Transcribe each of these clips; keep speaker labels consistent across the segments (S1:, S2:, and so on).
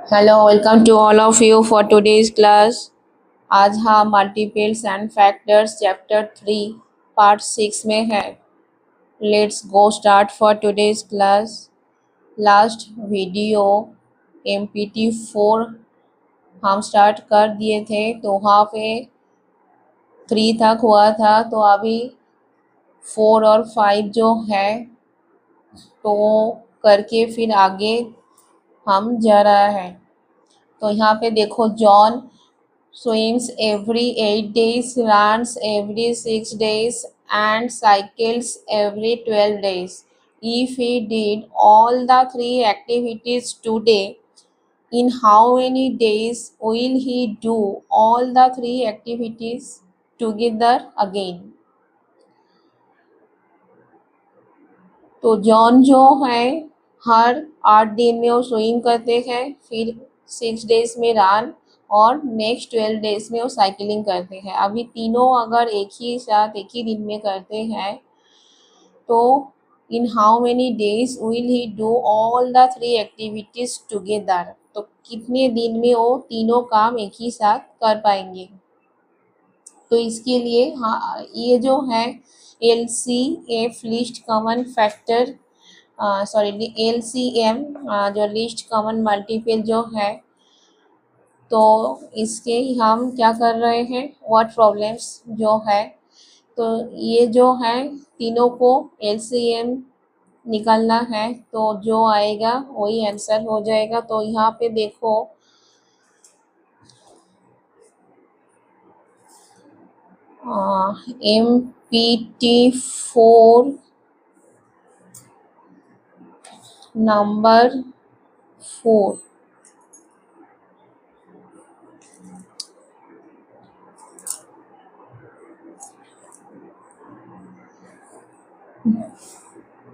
S1: Hello, welcome to all of you for today's class. आज हम multiples and factors chapter 3 part 6 में है. Let's go start for today's class. Last video MPT4 हम start कर दिए थे, तो वहाँ पे 3 तक हुआ था. तो अभी 4 और 5 जो है तो करके फिर आगे हम जा रहा है. तो यहाँ पे देखो, John swims every 8 days, runs every 6 days, and cycles every 12 days. If he did all the three activities today, in how many days will he do all the three activities together again? तो John जो है हर 8 दिन में वो swim करते हैं, फिर 6 days में रन और नेक्स्ट 12 डेज में वो साइकिलिंग करते हैं. अभी तीनों अगर एक ही साथ एक ही दिन में करते हैं तो in how many days will he do all the three activities together. तो कितने दिन में वो तीनों काम एक ही साथ कर पाएंगे. तो इसके लिए ये जो है LCF list common factor LCM जो लिस्ट कॉमन मल्टीपल जो है, तो इसके हम क्या कर रहे हैं, व्हाट प्रॉब्लम्स जो है. तो ये जो है तीनों को LCM निकालना है, तो जो आएगा वही आंसर हो जाएगा. तो यहाँ पे देखो, MPT4 नंबर 4.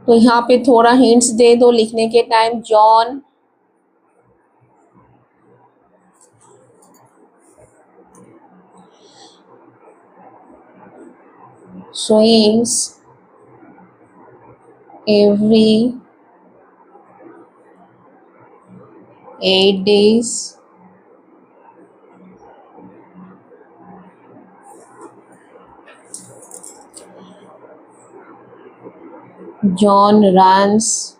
S1: तो यहाँ पे थोड़ा हिंट्स दे दो लिखने के time. John swims every 8 days. John runs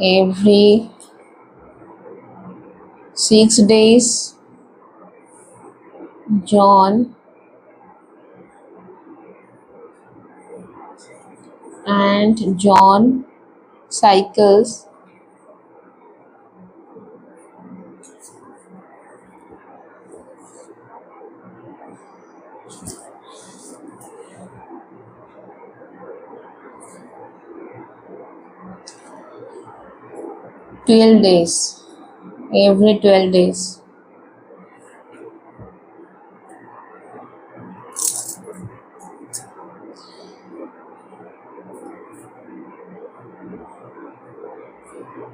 S1: every 6 days. John and John cycles every 12 days.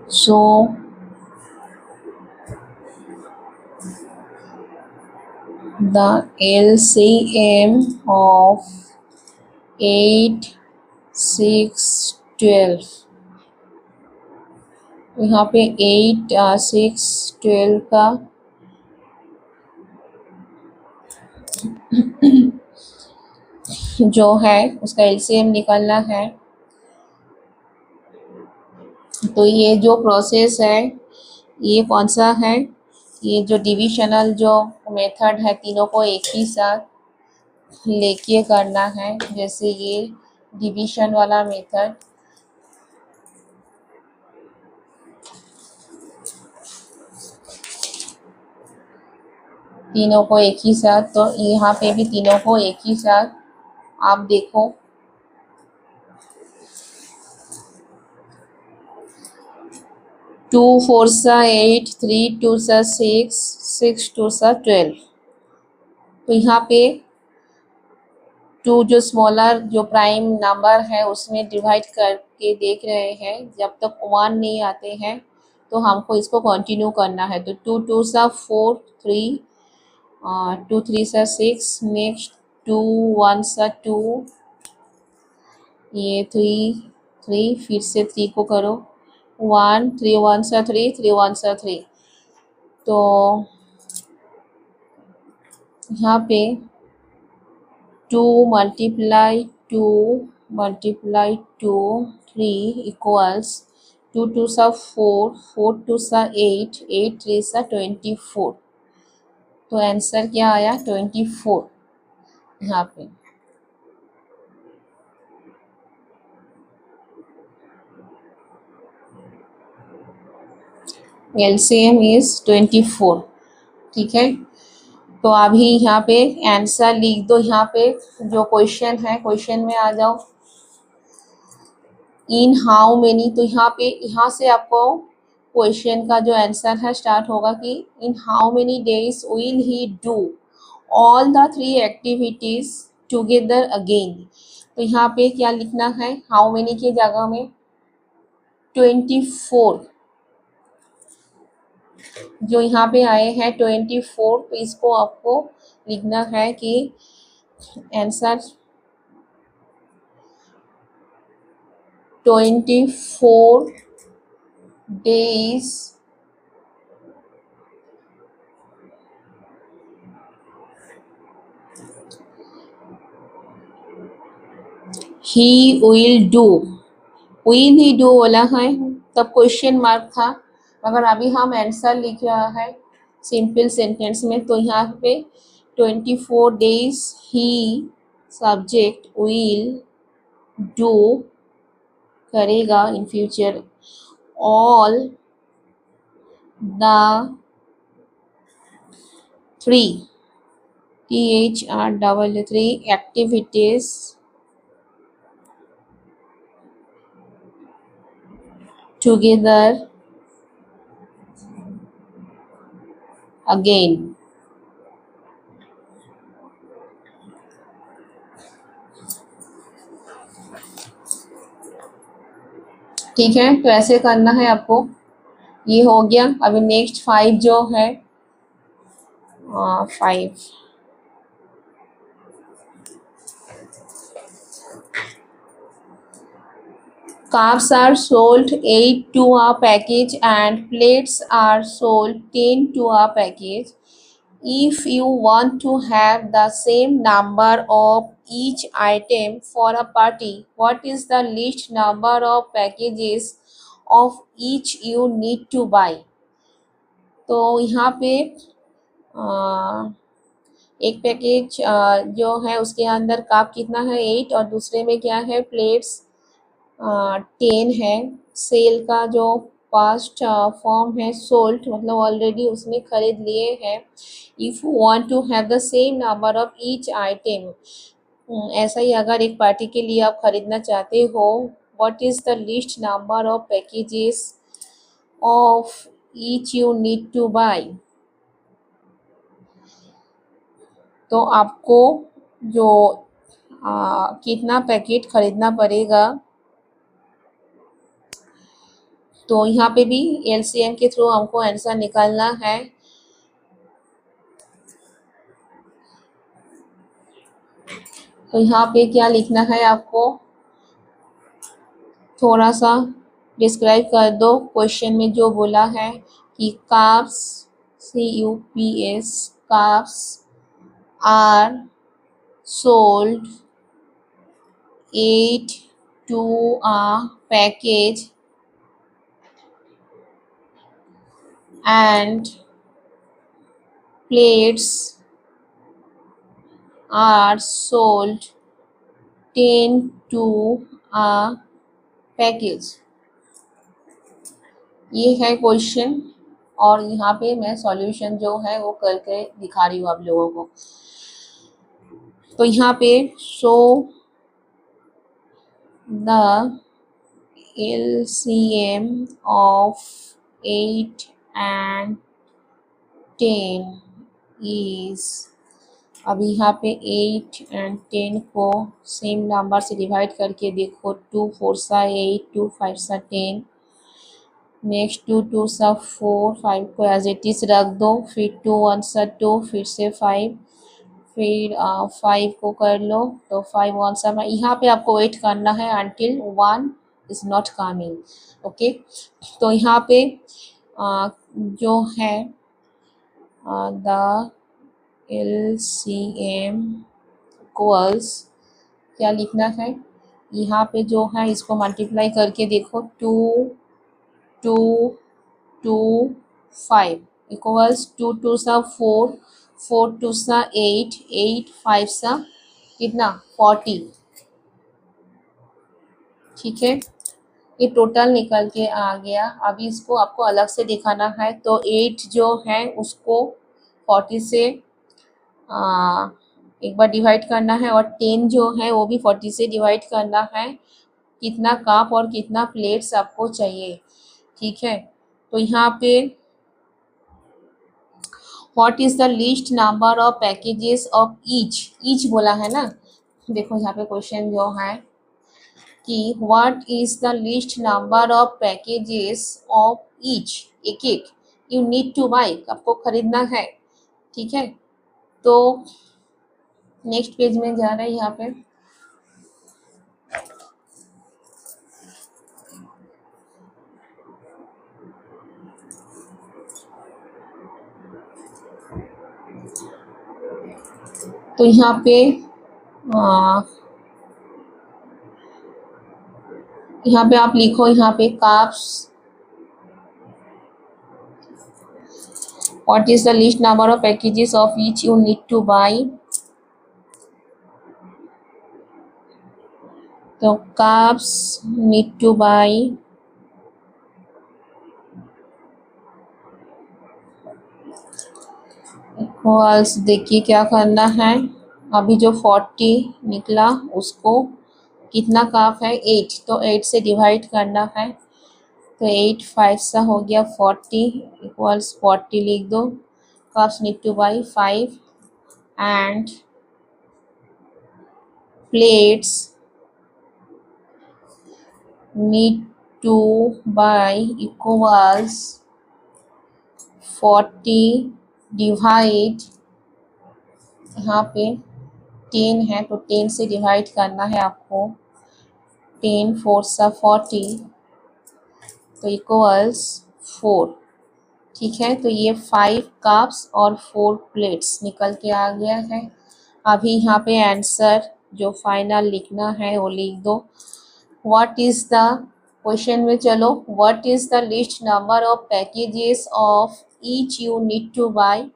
S1: So the LCM of 8, 6, 12. यहाँ पे 8, 6, 12 का जो है उसका LCM निकालना है. तो ये जो प्रोसेस है ये कौन सा है, ये जो डिविजनल जो मेथड है, तीनों को एक ही साथ लेके करना है. जैसे ये डिवीजन वाला मेथड, तीनों को एक ही साथ. तो यहाँ पे भी तीनों को एक ही साथ आप देखो. टू 4 सा 8, 3 2 सा 6, 6 2 सा 12. तो यहाँ पे 2 जो स्मॉलर जो प्राइम नंबर है उसमें डिवाइड करके देख रहे हैं. जब तक 1 नहीं आते हैं तो हमको इसको कंटिन्यू करना है. तो 2 2 सा 4, 3 2 3 सा 6, नेक्स्ट 2 1 सा 2, ये 3 फिर से 3 को करो 1 3 1 सा 3 3 1 सा 3 तो यहाँ पे 2 मल्टीप्लाई 2 मल्टीप्लाई 2 3 इक्वल्स 2 2 सा 4 4 2 सा 8 8 3 सा 24 तो आंसर क्या आया 24 यहाँ पे LCM इज 24 ठीक है। तो अभी यहाँ पे आंसर लिख दो। यहाँ पे जो क्वेश्चन है क्वेश्चन में आ जाओ इन हाउ मेनी। तो यहाँ पे यहाँ से आपको क्वेश्चन का जो आंसर है स्टार्ट होगा कि in how many days will he do all the 3 activities together again. तो यहाँ पे क्या लिखना है हाउ मेनी की जगह में 24 जो यहाँ पे आए हैं 24 तो इसको आपको लिखना है कि answer 24 days he will do will he do बोला है तब क्वेश्चन मार्क था। अगर अभी हम आंसर लिख रहा है सिंपल सेंटेंस में तो यहाँ पे 24 days he subject will do करेगा in future all the 3 THR3 activities together again। ठीक है तो ऐसे करना है आपको। ये हो गया। अभी नेक्स्ट 5 जो है 5 cups are sold 8 to a package and plates are sold 10 to a package. If you want to have the same number of each item for a party, what is the least number of packages of each you need to buy? तो यहाँ पे एक package जो है उसके अंदर cup कितना है 8 और दूसरे में क्या है प्लेट्स 10 है। सेल का जो पास्ट फॉर्म है सोल्ड मतलब ऑलरेडी उसने खरीद लिए हैं। If you want to have the same number of each item ऐसा ही अगर एक पार्टी के लिए आप खरीदना चाहते हो what is the list number of packages of each you need to buy. तो आपको जो कितना पैकेट खरीदना पड़ेगा तो यहाँ पे भी LCM के थ्रू हमको आंसर निकालना है। तो यहाँ पे क्या लिखना है आपको थोड़ा सा डिस्क्राइब कर दो क्वेश्चन में जो बोला है कि cups CUPS cups are sold 8 to a package and plates are sold 10 to a package। ये है क्वेश्चन और यहाँ पे मैं सॉल्यूशन जो है वो करके दिखा रही हूँ आप लोगों को। तो यहाँ पे show the LCM of 8 and 10 is अभी यहाँ पे 8 and 10 को सेम नंबर से डिवाइड करके देखो 2 4 सा 8 2 5 सा 10 नेक्स्ट 2 2 सा 4 5 को एज इट इज रख दो फिर 2 1 सा 2 फिर से 5 फिर 5 को कर लो तो 5 वन सा, यहाँ पे आपको वेट करना है until 1 is not coming. Okay, तो यहाँ पे जो है द LCM इक्वल्स क्या लिखना है, यहाँ पे जो है इसको मल्टीप्लाई करके देखो, 2 2 2 5 इक्वल्स 2 2 सा 4 4 2 सा 8 8 5 सा कितना 40. ठीक है, ये टोटल निकल के आ गया. अभी इसको आपको अलग से दिखाना है, तो 8 जो है उसको 40 से एक बार डिवाइड करना है, और 10 जो है वो भी 40 से डिवाइड करना है. कितना कप और कितना प्लेट्स आपको चाहिए. ठीक है, तो यहाँ पे what is the list number of packages of each बोला है ना. देखो यहाँ पे क्वेश्चन जो है कि what is the list number of packages of each, एक एक यू नीड टू बाई, आपको खरीदना है. ठीक है, तो नेक्स्ट पेज में जा रहे हैं यहाँ पे. तो यहाँ पे आप लिखो, यहाँ पे cups, what is the list number of packages of each you need to buy. तो cups need to buy equals, देखिए क्या करना है. अभी जो 40 निकला उसको कितना कप है 8, तो 8 से डिवाइड करना है. तो 8 5 सा हो गया 40 इक्वल्स 40 लिख दो. Cups need to by 5 and plates need to buy equals 40 divide, यहाँ पे 10 है तो 10 से डिवाइड करना है आपको. 10 4 सा 40 तो इक्वल्स 4. ठीक है, तो ये 5 कप्स और 4 प्लेट्स निकल के आ गया है. अभी यहाँ पे आंसर जो फाइनल लिखना है वो लिख दो. व्हाट इज द क्वेश्चन में, चलो, what is the list number of packages of each you need to by.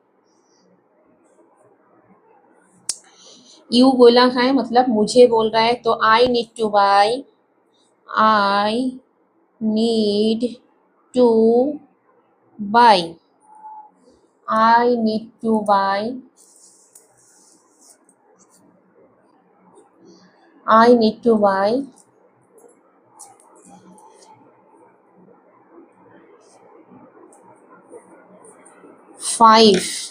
S1: You बोला है मतलब मुझे बोल रहा है, तो I need to by, I need to by, I need to by, I need to by 5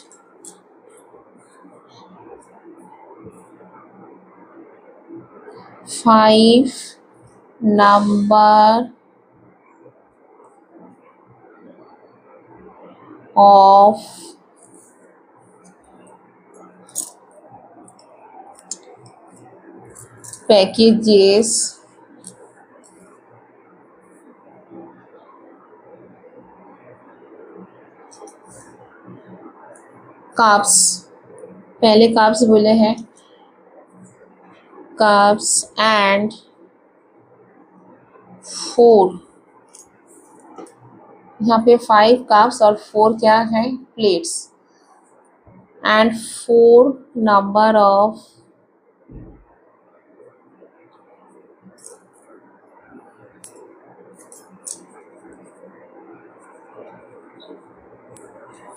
S1: number of packages carbs, पहले carbs बोले हैं, carbs and 4, यहाँ पे 5 carbs और 4 क्या है plates, and 4 number of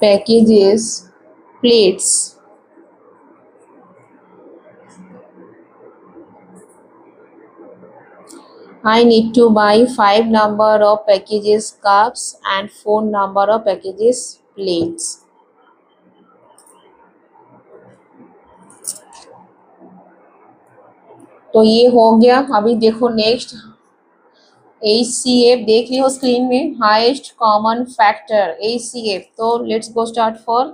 S1: packages plates. I need to buy 5 number of packages cups and 4 number of packages plates. तो ये हो गया. अभी देखो नेक्स्ट HCF देख रही हो स्क्रीन में, हाईएस्ट कॉमन फैक्टर HCF. तो let's go start for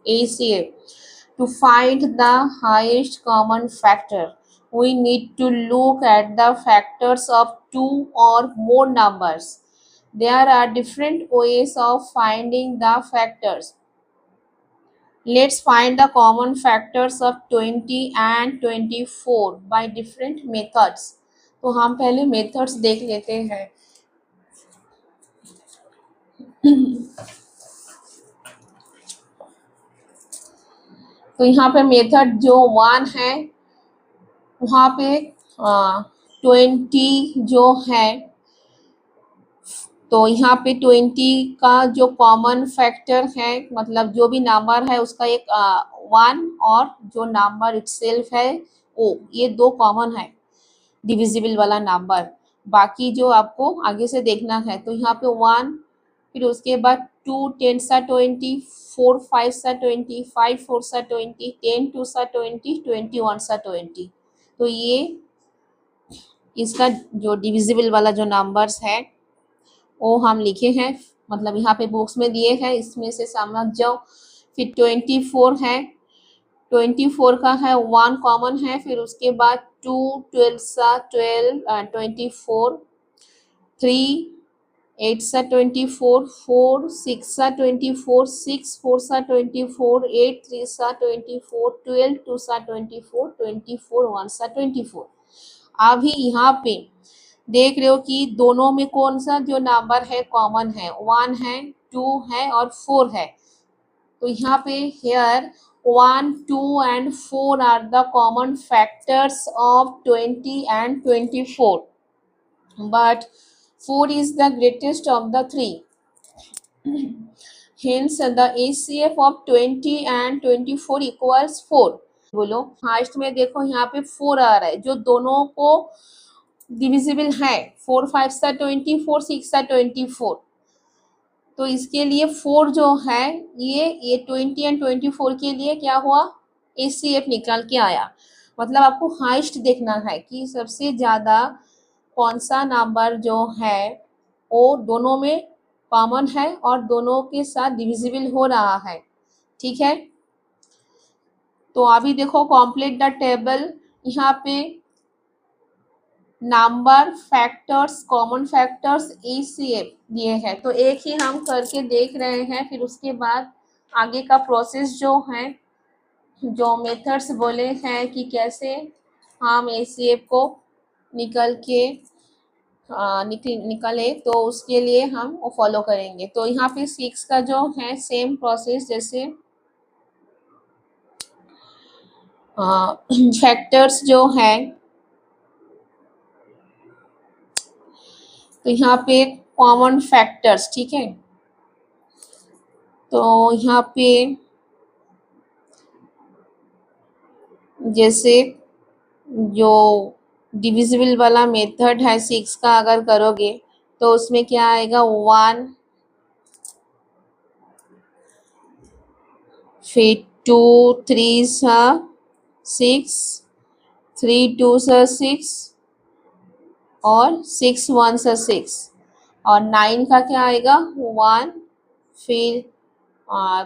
S1: HCF. To find the highest common factor, we need to look at the factors of two or more numbers. There are different ways of finding the factors. Let's find the common factors of 20 and 24 by different methods. तो हम पहले methods देख लेते हैं. तो यहाँ पे method जो 1 है वहाँ पे 20 जो है, तो यहाँ पे 20 का जो कॉमन फैक्टर है, मतलब जो भी नंबर है उसका एक 1 और जो नंबर इटसेल्फ है वो, ये दो कॉमन है डिविजिबल वाला नंबर. बाकी जो आपको आगे से देखना है, तो यहाँ पे 1, फिर उसके बाद 2 10 सा 20, 4 5 सा 20, 5 4 सा 20, 10 2 सा 20, 21 सा 20. तो ये इसका जो डिविजिबल वाला जो नंबर्स है वो हम लिखे हैं, मतलब यहाँ पे बॉक्स में दिए हैं, इसमें से समझ जाओ. फिर 24 है, 24 का है 1 कॉमन है, फिर उसके बाद 2 12 सा 12 24, 3 8 सा 24, 4 6 सा 24, 6 4 सा 24, 8 3 सा 24, 12 2 सा 24, 24 1 सा 24. अभी यहाँ पे देख रहे हो कि दोनों में कौन सा जो नंबर है कॉमन है, 1 है, 2 है और 4 है. तो यहाँ पे here 1 2 and 4 are the common factors of 20 and 24, but 4 is the greatest of the three. Hence the HCF of 20 and 24 equals 4. बोलो हाइस्ट में देखो यहाँ पे 4 आ रहा है जो दोनों को डिविजिबल है. 4 5 सा 24, 6 सा 24. तो इसके लिए 4 जो है ये 20 एंड 24 के लिए क्या हुआ, HCF निकाल के आया. मतलब आपको हाइस्ट देखना है कि सबसे ज़्यादा कौन सा नंबर जो है वो दोनों में कॉमन है और दोनों के साथ डिविजिबल हो रहा है. ठीक है, तो अभी देखो कंप्लीट द टेबल. यहाँ पे number factors common factors HCF दिए हैं, तो एक ही हम करके देख रहे हैं. फिर उसके बाद आगे का प्रोसेस जो है, जो मेथड्स बोले हैं कि कैसे हम HCF को निकाले, तो उसके लिए हम वो फॉलो करेंगे. तो यहाँ पे 6 का जो है सेम प्रोसेस जैसे फैक्टर्स जो है, तो यहाँ पे कॉमन फैक्टर्स. ठीक है, तो यहाँ पे जैसे जो डिविजिबल वाला मेथड है 6 का अगर करोगे तो उसमें क्या आएगा, 1 फिर 2 3 सा 6, 3 2 सा 6 और 6 1 सा 6. और 9 का क्या आएगा, 1 फिर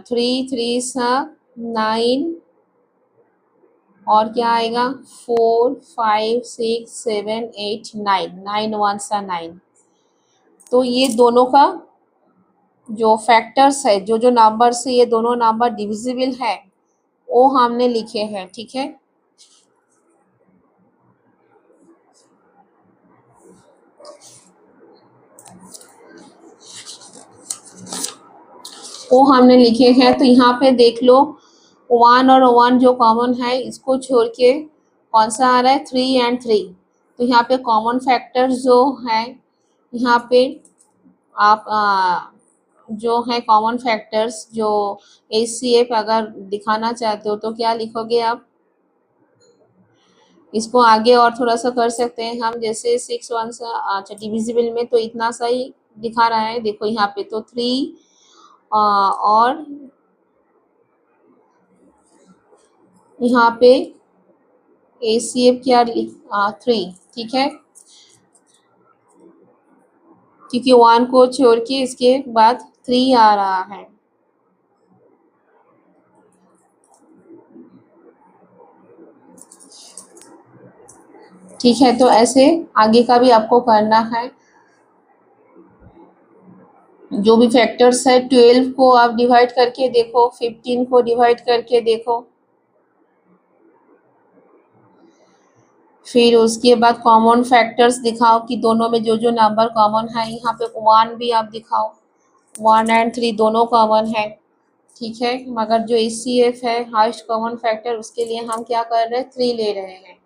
S1: 3 3 सा 9 और क्या आएगा 4 5 6 7 8 9, 9 1 सा 9. तो ये दोनों का जो फैक्टर्स है, जो नंबर से ये दोनों नंबर डिविजिबल है वो हमने लिखे हैं. ठीक है, वो हमने लिखे हैं. तो यहाँ पे देख लो 1 और 1 जो कॉमन है इसको छोड़ के कौन सा आ रहा है, 3 एंड 3. तो यहाँ पे कॉमन फैक्टर्स जो है, यहाँ पे आप जो है कॉमन फैक्टर्स जो HCF अगर दिखाना चाहते हो तो क्या लिखोगे आप, इसको आगे और थोड़ा सा कर सकते हैं हम. जैसे 6 1 सा, अच्छा डिविजिबल में तो इतना सा ही दिखा रहा है, देखो यहाँ पे तो 3 और यहाँ पे HCF क्या 3. ठीक है, क्योंकि 1 को छोड़ के इसके बाद 3 आ रहा है. ठीक है, तो ऐसे आगे का भी आपको करना है। जो भी फैक्टर्स है 12 को आप डिवाइड करके देखो, 15 को डिवाइड करके देखो, फिर उसके बाद कॉमन फैक्टर्स दिखाओ कि दोनों में जो जो नंबर कॉमन है, यहाँ पे 1 भी आप दिखाओ, 1 एंड 3 दोनों कॉमन है। ठीक है, मगर जो HCF है हाईएस्ट कॉमन फैक्टर, उसके लिए हम क्या कर रहे हैं, 3 ले रहे हैं।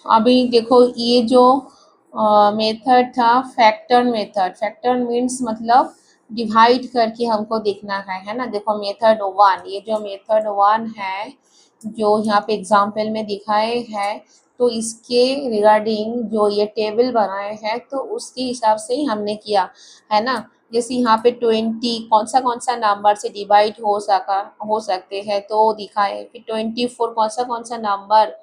S1: अभी देखो ये जो मेथड था फैक्टर मेथड, फैक्टर मीन्स मतलब डिवाइड करके हमको देखना है ना। देखो मेथड 1, ये जो मेथड 1 है जो यहाँ पे एग्जाम्पल में दिखाए हैं, तो इसके रिगार्डिंग जो ये टेबल बनाए हैं तो उसके हिसाब से ही हमने किया है ना। जैसे यहाँ पे 20 कौन सा नंबर से डिवाइड हो सकते हैं तो दिखाए, फिर 24 कौन सा नंबर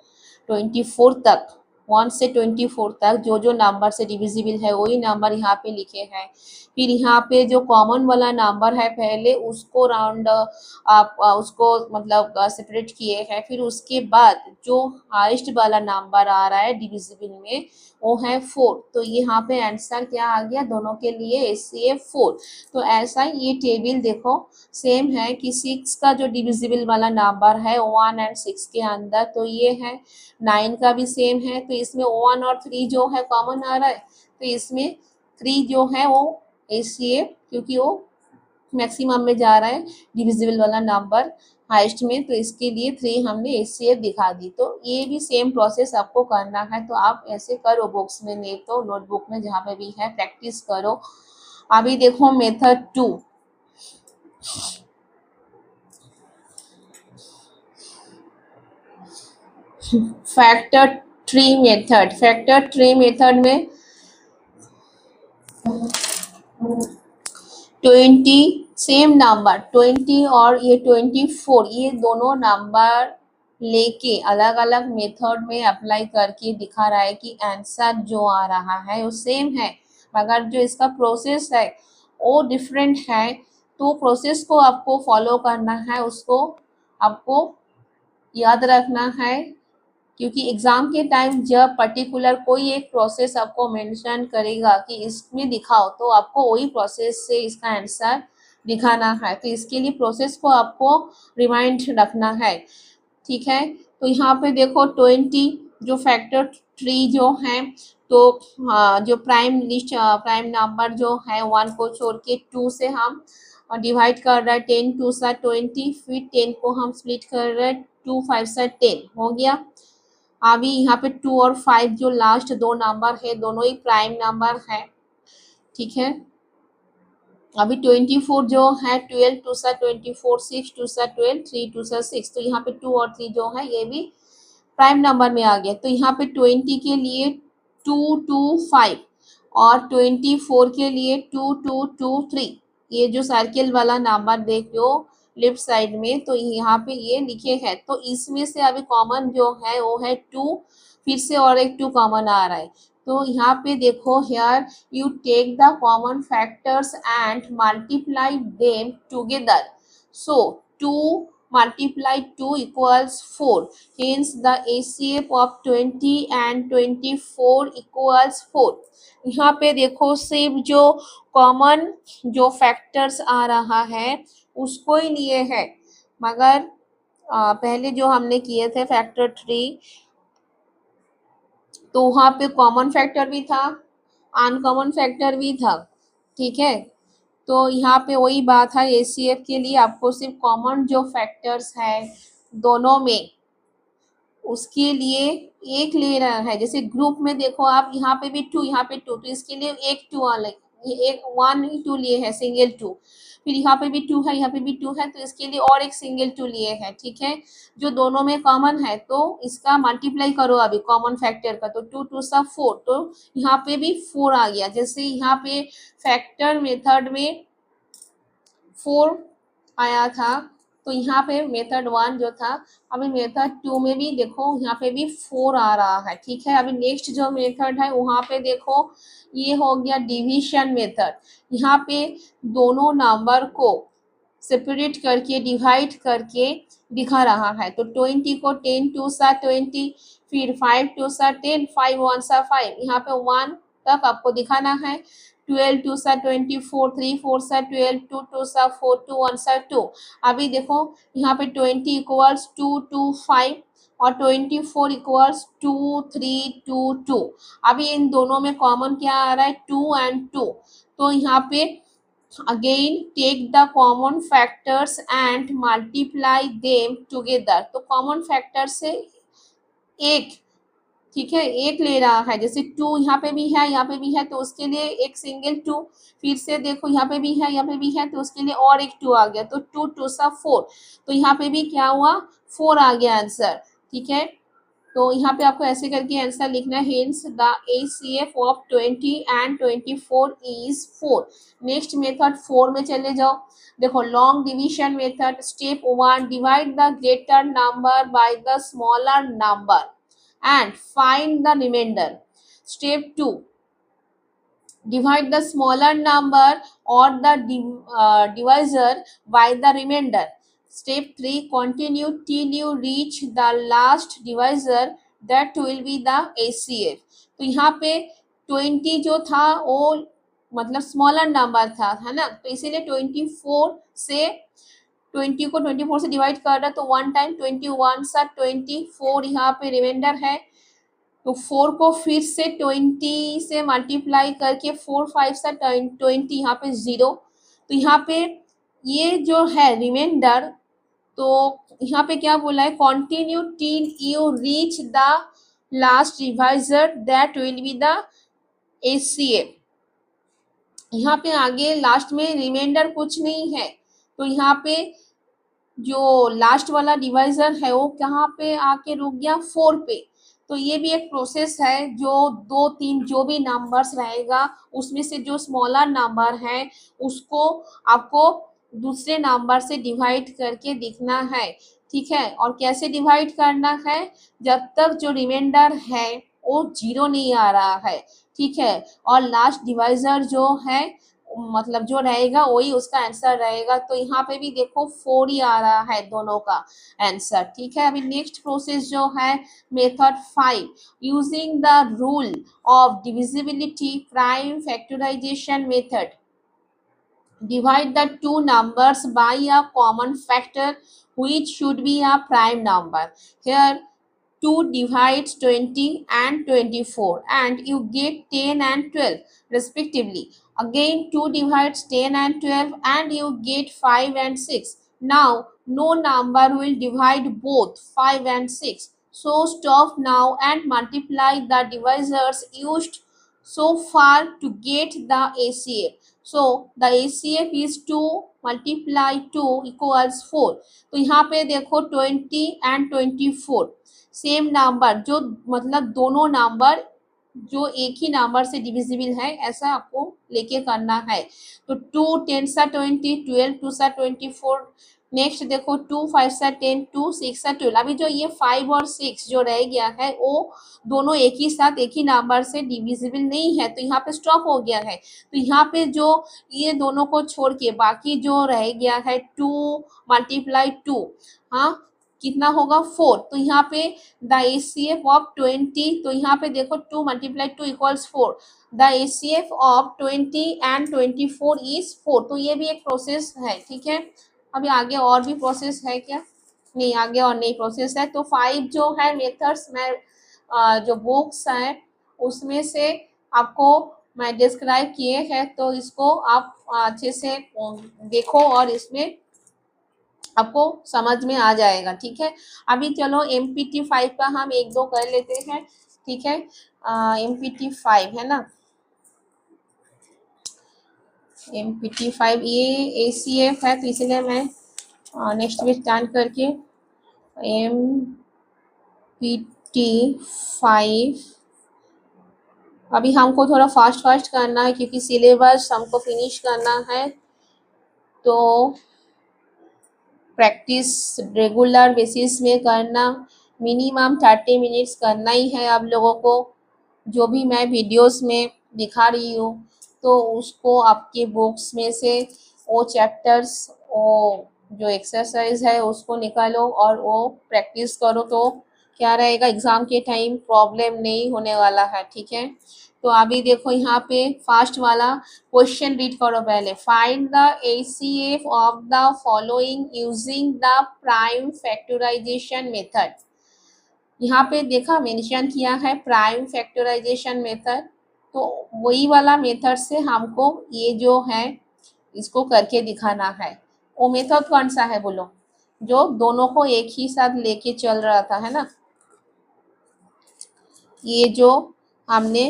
S1: 24 तक, 1 से 24 तक जो जो नंबर से डिविजिबल है वही नंबर यहाँ पे लिखे हैं। फिर यहाँ पे जो कॉमन वाला नंबर है पहले उसको राउंड आप उसको मतलब सेपरेट किए हैं, फिर उसके बाद जो हाईएस्ट वाला नंबर आ रहा है डिविजिबल में वो है 4। तो यहाँ पे आंसर क्या आ गया दोनों के लिए, HCF 4। तो ऐसा ये टेबल देखो सेम है कि 6 का जो डिविजिबल वाला नंबर है 1 एंड 6 के अंदर, तो ये है 9 का भी सेम है। तो इसमें 1 और 3 जो है कॉमन आ रहा है, तो इसमें 3 जो है वो HCF, क्योंकि वो मैक्सिमम में जा रहा है डिविजिबल वाला नंबर हाईएस्ट में, तो इसके लिए 3 हमने HCF दिखा दी। तो ये भी सेम प्रोसेस आपको करना है, तो आप ऐसे करो बुक्स में, नहीं तो नोटबुक में जहाँ पे भी है प्रैक्टिस करो। अभी देखो method 2, factor tree method. Factor tree method में 20 सेम नंबर 20 और ये 24, ये दोनों नंबर लेके अलग अलग मेथड में अप्लाई करके दिखा रहा है कि आंसर जो आ रहा है वो सेम है, मगर जो इसका प्रोसेस है वो डिफरेंट है। तो प्रोसेस को आपको फॉलो करना है, उसको आपको याद रखना है, क्योंकि एग्जाम के टाइम जब पर्टिकुलर कोई एक प्रोसेस आपको मेंशन करेगा कि इसमें दिखाओ, तो आपको वही प्रोसेस से इसका आंसर दिखाना है। तो इसके लिए प्रोसेस को आपको रिमाइंड रखना है। ठीक है, तो यहाँ पे देखो 20 जो फैक्टर ट्री जो है, तो जो प्राइम लिस्ट प्राइम नंबर जो है 1 को छोड़ के 2 से हम डिवाइड कर रहे हैं, 10 2 सा 20, फिर 10 को हम स्प्लिट कर रहे हैं, 2 5 सा 10 हो गया। अभी यहाँ पे 2 और 5 जो लास्ट दो नंबर है दोनों ही प्राइम नंबर है। ठीक है, अभी 24 जो है 12 2 सा 24, 6 2 सा 12, 3 2 सा 6, तो यहाँ पे 2 और 3 जो है ये भी प्राइम नंबर में आ गया। तो यहाँ पे 20 के लिए 2 2 5 और 24 के लिए 2 2 2 3, ये जो सर्किल वाला नंबर देख लो लेफ्ट साइड में, तो यहाँ पे ये लिखे हैं। तो इसमें से अभी कॉमन जो है वो है 2, फिर से और एक 2 कॉमन आ रहा है। तो यहाँ पे देखो here you take the common factors and multiply them together. So 2 multiplied 2 equals 4. Hence the HCF of 20 and 24 equals 4. यहाँ पे देखो सिर्फ जो कॉमन जो फैक्टर्स आ रहा है उसको ही लिए है, मगर पहले जो हमने किए थे फैक्टर ट्री, तो वहाँ पे कॉमन फैक्टर भी था अनकॉमन फैक्टर भी था। ठीक है, तो यहाँ पे वही बात है, HCF के लिए आपको सिर्फ कॉमन जो फैक्टर्स है दोनों में उसके लिए एक ले रहा है। जैसे ग्रुप में देखो आप, यहाँ पे भी 2 यहाँ पे 2, तो इसके लिए एक 2 अलग, ये एक 1 ही 2 लिए है सिंगल 2, फिर यहाँ पे भी 2 है यहाँ पे भी 2 है, तो इसके लिए और एक सिंगल 2 लिए है। ठीक है, जो दोनों में कॉमन है तो इसका मल्टीप्लाई करो अभी कॉमन फैक्टर का, तो 2 2 सा 4, तो यहाँ पे भी 4 आ गया। जैसे यहाँ पे फैक्टर मेथड में 4 आया था, तो यहाँ पे मेथड 1 जो था, अभी मेथड 2 में भी देखो यहाँ पे भी 4 आ रहा है। ठीक है, अभी नेक्स्ट जो मेथड है वहाँ पे देखो ये हो गया डिवीजन मेथड। यहाँ पे दोनों नंबर को सेपरेट करके डिवाइड करके दिखा रहा है। तो 20 को 10 टू सा 20, फिर 5 टू सा 10, 5 वन सा 5, यहाँ पे 1 तक आपको दिखाना है। 12 टू सा 24, 3 4 सा 12, 2 टू सा 4, 2 1 सा 2। अभी देखो यहाँ पे 20 इक्वल्स 2 2 5 और 24 इक्वल्स 2 3 2 2। अभी इन दोनों में कॉमन क्या आ रहा है, 2 एंड 2। तो यहाँ पे again take the common factors and multiply them together. तो कॉमन फैक्टर से एक, ठीक है, एक ले रहा है। जैसे 2 यहाँ पे भी है, यहाँ पे भी है, तो उसके लिए एक सिंगल 2। फिर से देखो यहाँ पे भी है, यहाँ पे भी है, तो उसके लिए और एक 2 आ गया। तो 2 2 सा 4। तो यहाँ पे भी क्या हुआ, 4 आ गया आंसर। ठीक है, तो यहाँ पे आपको ऐसे करके आंसर लिखना है। Hence the ACF of 20 and 24 is 4। Next method 4 में चले जाओ। देखो long division method. Step 1, divide the greater number by the smaller number and find the remainder. Step 2, divide the smaller number or the divisor by the remainder. Step 3, continue till you reach the last divisor, that will be the ACF. तो यहाँ पे 20 जो था वो मतलब smaller number था, है ना, तो इसीलिए 24 से 20 को 24 से डिवाइड कर रहा, तो 1 टाइम 21 सा 24 यहाँ पे रिमाइंडर है। तो 4 को फिर से 20 से मल्टीप्लाई करके 4 5 सा 20, यहाँ पे 0। तो यहाँ पे ये जो है रिमाइंडर, तो यहाँ पे क्या बोला है, continue till you reach the last divisor, that will be the ACF। यहाँ पे आगे लास्ट में रिमाइंडर कुछ नहीं है, तो यहाँ पे जो लास्ट वाला डिवाइजर है वो कहाँ पे आके रुक गया, 4 पे। तो ये भी एक प्रोसेस है, जो 2 3 जो भी नंबर्स रहेगा उसमें से जो स्मॉलर नंबर है उसको आपको दूसरे नंबर से डिवाइड करके दिखना है। ठीक है, और कैसे डिवाइड करना है, जब तक जो रिमाइंडर है वो 0 नहीं आ रहा है। ठीक है, और लास्ट डिवाइजर जो है मतलब जो रहेगा वही उसका आंसर रहेगा। तो यहाँ पे भी देखो 4 ही आ रहा है दोनों का आंसर। ठीक है, अभी नेक्स्ट प्रोसेस जो है method 5, using the rule of divisibility prime factorisation method. Divide the two numbers by a common factor which should be a prime number. Here 2 divides 20 and 24 and you get 10 and 12 respectively. Again 2 divides 10 and 12 and you get 5 and 6. Now no number will divide both 5 and 6. So stop now and multiply the divisors used so far to get the ACF. So the ACF is 2 multiply 2 equals 4. तो यहाँ पे देखो 20 and 24 same number, जो मतलब दोनों number जो एक ही number से डिविजिबल है, ऐसा आपको लेके करना है। तो 2 10 सा 20, 12 2 सा 24। नेक्स्ट देखो 2 5 सा 10, 2 6 सा 12। अभी जो ये 5 और 6 जो रह गया है वो दोनों एक ही साथ एक ही नंबर से डिविजिबल नहीं है, तो यहाँ पे स्टॉप हो गया है। तो यहाँ पे जो ये दोनों को छोड़ के बाकी जो रह गया है 2 मल्टीप्लाई 2, हाँ कितना होगा 4। तो यहाँ पे द ACF ऑफ 20, तो यहाँ पे देखो 2 multiply 2 equals 4। The ACF of 20 and 24 is 4। तो ये भी एक प्रोसेस है। ठीक है, अभी आगे और भी प्रोसेस है क्या, नहीं आगे और नहीं प्रोसेस है। तो 5 जो है मेथड्स में जो बुक्स हैं उसमें से आपको मैं डिस्क्राइब किए हैं, तो इसको आप अच्छे से देखो और इसमें आपको समझ में आ जाएगा। ठीक है, अभी चलो MPT5 का हम 1-2 कर लेते हैं। ठीक है, MPT5 है ना, MPT5 ये ACF है, तो इसलिए मैं नेक्स्ट में स्टार्ट करके MPT5 अभी हमको थोड़ा फास्ट करना है क्योंकि सिलेबस हमको फिनिश करना है। तो प्रैक्टिस रेगुलर बेसिस में करना, मिनिमम 30 मिनट्स करना ही है आप लोगों को। जो भी मैं वीडियोस में दिखा रही हूँ तो उसको आपके बुक्स में से वो चैप्टर्स वो जो एक्सरसाइज है उसको निकालो और वो प्रैक्टिस करो, तो क्या रहेगा, एग्जाम के टाइम प्रॉब्लम नहीं होने वाला है। ठीक है, तो अभी देखो यहाँ पे फास्ट वाला क्वेश्चन रीड करो पहले। Find the HCF of the following using the prime factorisation method. यहाँ पे देखा मेंशन किया है प्राइम फैक्टराइजेशन मेथड, तो वही वाला मेथड से हमको ये जो है इसको करके दिखाना है। वो मेथड कौन सा है बोलो, जो दोनों को एक ही साथ लेके चल रहा था, है ना। ये जो हमने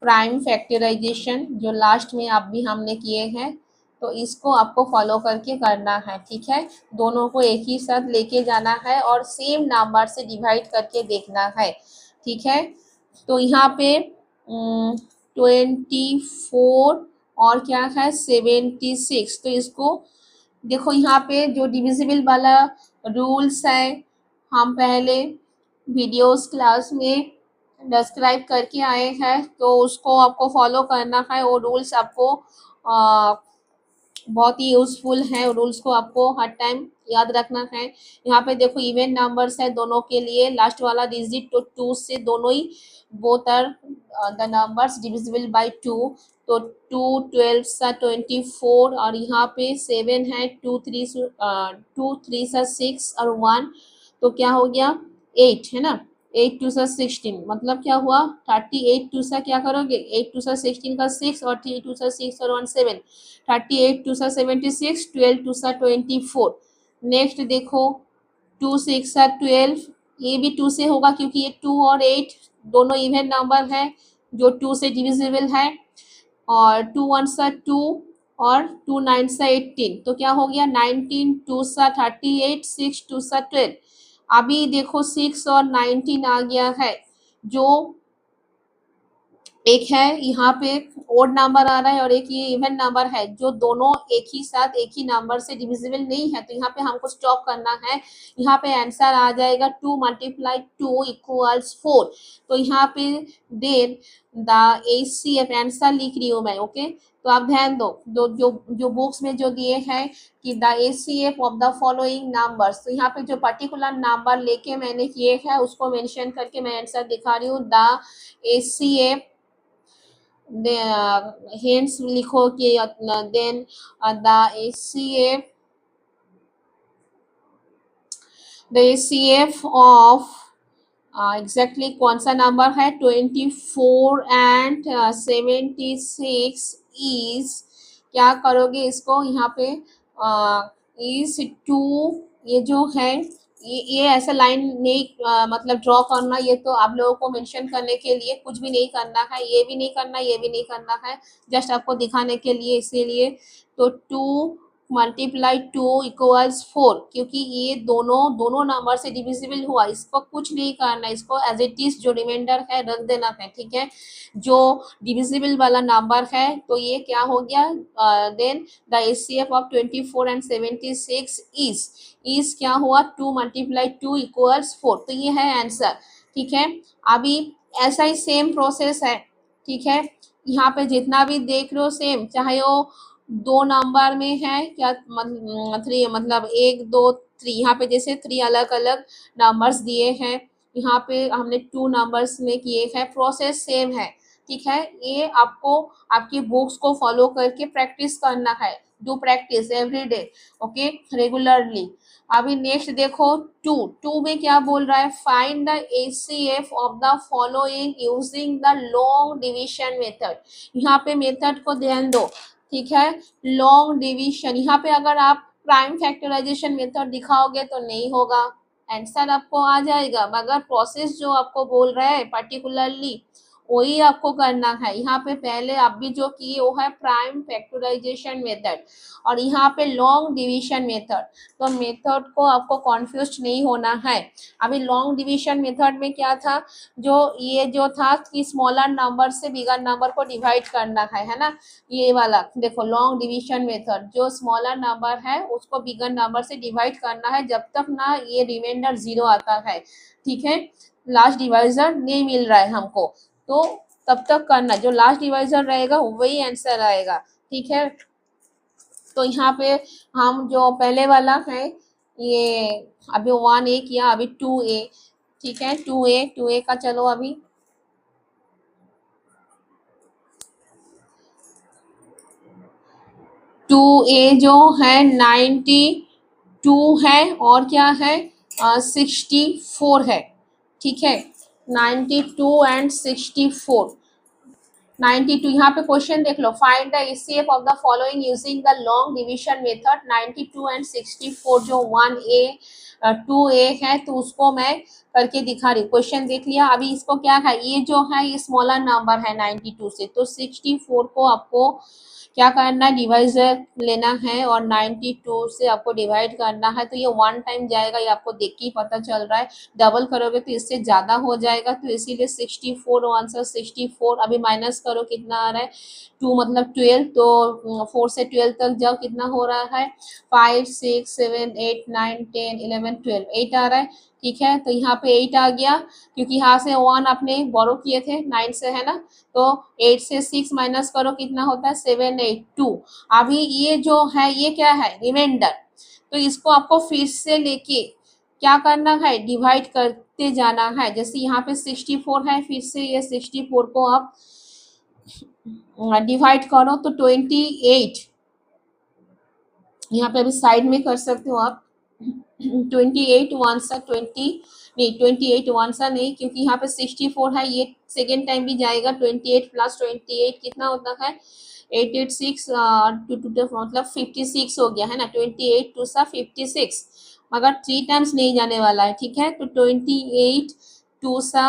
S1: प्राइम फैक्टराइजेशन जो लास्ट में आप भी हमने किए हैं, तो इसको आपको फॉलो करके करना है। ठीक है, दोनों को एक ही साथ लेके जाना है और सेम नंबर से डिवाइड करके देखना है। ठीक है, तो यहाँ पे 24 और क्या है 76, तो इसको देखो यहाँ पे जो डिविजिबल वाला रूल्स है हम पहले वीडियोस क्लास में डिस्क्राइब करके आए हैं, तो उसको आपको फॉलो करना है। वो रूल्स आपको बहुत ही यूजफुल है, रूल्स को आपको हर टाइम याद रखना है। यहाँ पे देखो इवन नंबर्स है दोनों के लिए, लास्ट वाला डिजिट तो 2 से दोनों ही both are the numbers divisible by 2, तो 2 12 सा 24 और यहाँ पे 7 है, 2 3 सा 6 और 1, तो क्या हो गया 8, है ना। 8 2 सा 16 मतलब क्या हुआ 38 2 सा क्या करोगे 8 2 सा 16 का 6 और 3 2 सा 6 और 1 7, 38 2 सा 76, 12 2 सा 24। नेक्स्ट देखो 2 6 सा 12, ये भी 2 से होगा क्योंकि ये 2 और 8 दोनों इवन नंबर है जो 2 से डिविजिबल है, और 2 1 सा 2 और 2 9 सा 18, तो क्या हो गया 19 2 सा 38, 6 2 सा 12। अभी देखो 6 और 19 आ गया है, जो एक है यहाँ पे ओड नंबर आ रहा है और एक ये इवन नंबर है, जो दोनों एक ही साथ एक ही नंबर से डिविजिबल नहीं है, तो यहाँ पे हमको स्टॉप करना है। यहाँ पे आंसर आ जाएगा 2 × 2 = 4, तो यहाँ पे देन द एचसीएफ आंसर लिख रही हूँ मैं। ओके, तो आप ध्यान दो, जो बुक्स में जो दिए हैं कि the HCF of the following numbers, तो यहाँ पे जो पर्टिकुलर नंबर लेके मैंने किए हैं उसको मेंशन करके मैं आंसर दिखा रही हूँ। द एचसीएफ hence लिखो कि then the ACF of exactly कौन सा नंबर है 24 एंड 76 इज, क्या करोगे इसको यहाँ पे इज 2, ये जो है ये ऐसा लाइन नहीं मतलब ड्रॉ करना, ये तो आप लोगों को मेंशन करने के लिए, कुछ भी नहीं करना है, ये भी नहीं करना ये भी नहीं करना है, जस्ट आपको दिखाने के लिए इसीलिए। तो 2 × 2 = 4, क्योंकि ये दोनों नंबर से डिविजिबल हुआ, इसको कुछ नहीं करना, इसको एज इट इज जो रिमाइंडर है रख देना है। ठीक है, जो डिविजिबल वाला नंबर है तो ये क्या हो गया then the HCF of 24 and 76 is क्या हुआ 2 × 2 = 4, तो ये है आंसर। ठीक है, अभी ऐसा ही सेम प्रोसेस है। ठीक है, यहाँ पे जितना भी देख रहे हो सेम, चाहे वो 2 नंबर में है क्या 3 मतलब 1 2 3, यहाँ पे जैसे 3 अलग अलग नंबर्स दिए हैं, यहाँ पे हमने 2 नंबर्स में किए हैं, प्रोसेस सेम है। ठीक है, ये आपको आपकी बुक्स को फॉलो करके प्रैक्टिस करना है, do practice every day, okay, regularly. अभी नेक्स्ट देखो 2 में क्या बोल रहा है, find the HCF of the following using the long division method. यहाँ पे मेथड को ध्यान दो। ठीक है, लॉन्ग डिवीजन, यहाँ पे अगर आप प्राइम फैक्टराइजेशन मेथड दिखाओगे तो नहीं होगा, आंसर आपको आ जाएगा, मगर प्रोसेस जो आपको बोल रहा है पर्टिकुलरली वही आपको करना है। यहाँ पे पहले आप भी जो किए वो है प्राइम फैक्टराइजेशन मेथड और यहाँ पे लॉन्ग डिवीजन मेथड, तो मेथड को आपको कॉन्फ्यूज नहीं होना है। अभी लॉन्ग डिवीजन मेथड में क्या था, जो ये जो था कि स्मॉलर नंबर से बिगर नंबर को डिवाइड करना है ना, ये वाला देखो लॉन्ग डिवीजन मेथड, जो स्मॉलर नंबर है उसको बिगर नंबर से डिवाइड करना है जब तक ना ये रिमाइंडर 0 आता है। ठीक है, लास्ट डिवाइजर नहीं मिल रहा है हमको, तो तब तक करना, जो लास्ट डिवाइजर रहेगा वही आंसर आएगा। ठीक है, तो यहाँ पे हम जो पहले वाला है ये अभी 1A किया, अभी 2A, ठीक है। 2A का चलो अभी 2A जो है 92 है और क्या है 64 है, ठीक है। 92 एंड 64, 92 यहाँ पे क्वेश्चन देख लो, find the HCF of the following using the long division method. 92 and 64 जो 1A 2A है तो उसको मैं करके दिखा रही हूँ। क्वेश्चन देख लिया, अभी इसको क्या है, ये जो है ये स्मॉलर नंबर है 92 से, तो 64 को आपको क्या करना है, डिवाइजर लेना है और 92 से आपको डिवाइड करना है। तो ये 1 टाइम जाएगा, ये आपको देख के ही पता चल रहा है। डबल करोगे तो इससे ज़्यादा हो जाएगा, तो इसीलिए 64 आंसर 64। अभी माइनस करो कितना आ रहा है, 2 मतलब 12, तो 4 से 12 तक जाओ, कितना हो रहा है 5 6 7 8 9 10 11 12, 8 आ रहा है, ठीक है। तो यहाँ पे 8 आ गया, क्योंकि यहाँ से 1 आपने बोरो किए थे 9 से, है ना। तो 8 से 6 माइनस करो, कितना होता है 7 8 2। अभी ये जो है ये क्या है, रिमाइंडर, तो इसको आपको फिर से लेके क्या करना है, डिवाइड करते जाना है। जैसे यहाँ पे 64 है, फिर से ये 64 को आप डिवाइड करो तो 28, यहाँ पे अभी साइड में कर सकते हो आप। 28 वन सा 20 नहीं, 28 वन सा नहीं, क्योंकि यहाँ पे 64 है, ये सेकेंड टाइम भी जाएगा। 28 प्लस 28 कितना होता है 886, टू मतलब 56 हो गया है ना। 28 टू सा 56, मगर 3 टाइम्स नहीं जाने वाला है, ठीक है। तो 28 टू सा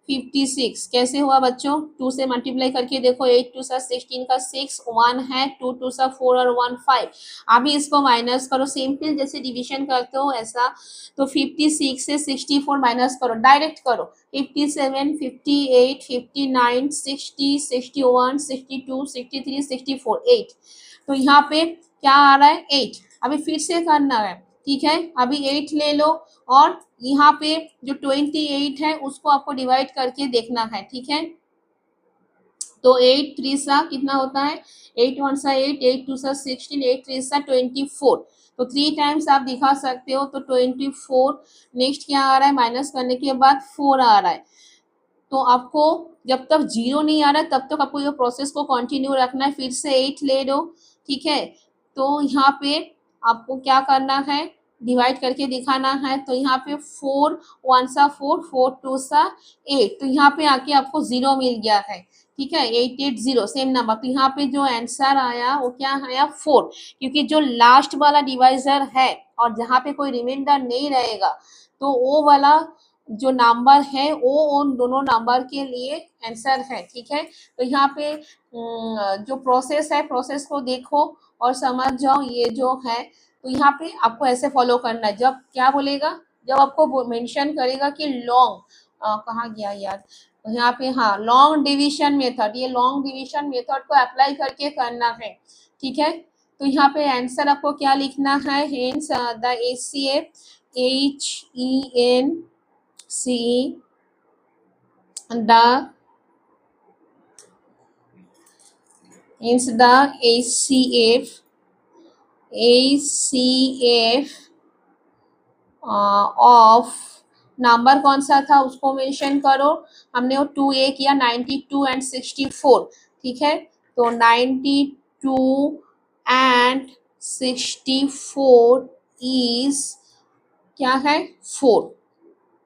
S1: 56 कैसे हुआ बच्चों, 2 से मल्टीप्लाई करके देखो, 8 टू सा 16 का 6, 1 है, 2 टू सा 4 और 1 5। अभी इसको माइनस करो, सिंपल जैसे डिवीजन करते हो ऐसा। तो 56 से 64 माइनस करो, डायरेक्ट करो, 57 58 59 60 61 62 63 64 8। तो यहाँ पे क्या आ रहा है 8। अभी फिर से करना है, ठीक है। अभी 8 ले लो और यहाँ पे जो 28 है उसको आपको डिवाइड करके देखना है, ठीक है। तो 8 3 सा कितना होता है, 8 1 सा 8, 8 2 सा 16, 8 3 सा 24। तो 3 टाइम्स आप दिखा सकते हो, तो 24। नेक्स्ट क्या आ रहा है, माइनस करने के बाद 4 आ रहा है। तो आपको जब तक 0 नहीं आ रहा है तब तक आपको ये प्रोसेस को कंटिन्यू रखना है। फिर से 8 ले लो, ठीक है। तो यहाँ पे आपको क्या करना है, डिवाइड करके दिखाना है। तो यहाँ पे 4 1 सा 4, 4 2 सा 8, तो यहाँ पे आके आपको 0 मिल गया है, ठीक है। 880 सेम नंबर। तो यहाँ पे जो आंसर आया वो क्या आया 4, क्योंकि जो लास्ट वाला डिवाइजर है और जहाँ पे कोई रिमाइंडर नहीं रहेगा, तो वो वाला जो नंबर है वो उन दोनों नंबर के लिए आंसर है, ठीक है। तो यहाँ पे जो प्रोसेस है, प्रोसेस को देखो और समझ जाओ ये जो है। तो यहाँ पे आपको ऐसे फॉलो करना है, जब क्या बोलेगा, जब आपको मेंशन करेगा कि लॉन्ग कहाँ गया यार, तो यहाँ पे हाँ लॉन्ग डिवीजन मेथड, ये लॉन्ग डिवीजन मेथड को अप्लाई करके करना है, ठीक है। तो यहाँ पे आंसर आपको क्या लिखना है, hence the HCF HENC the hence the HCF of number कौन सा था उसको मेंशन करो। हमने वो 2A किया, 92 एंड 64, ठीक है। तो 92 एंड 64 इज क्या है 4,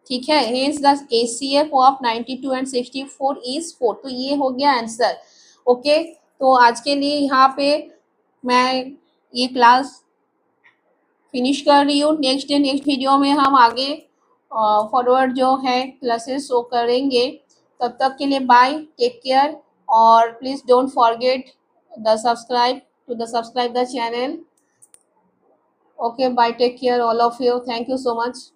S1: ठीक है। Hence the HCF of 92 and 64 is 4। तो ये हो गया आंसर, ओके। तो आज के लिए यहाँ पे मैं ये क्लास फिनिश कर रही हूँ। नेक्स्ट वीडियो में हम आगे फॉरवर्ड जो है क्लासेस शो करेंगे। तब तक के लिए बाय, टेक केयर, और please don't forget the subscribe the channel. Okay, bye, take care all of you, thank you so much.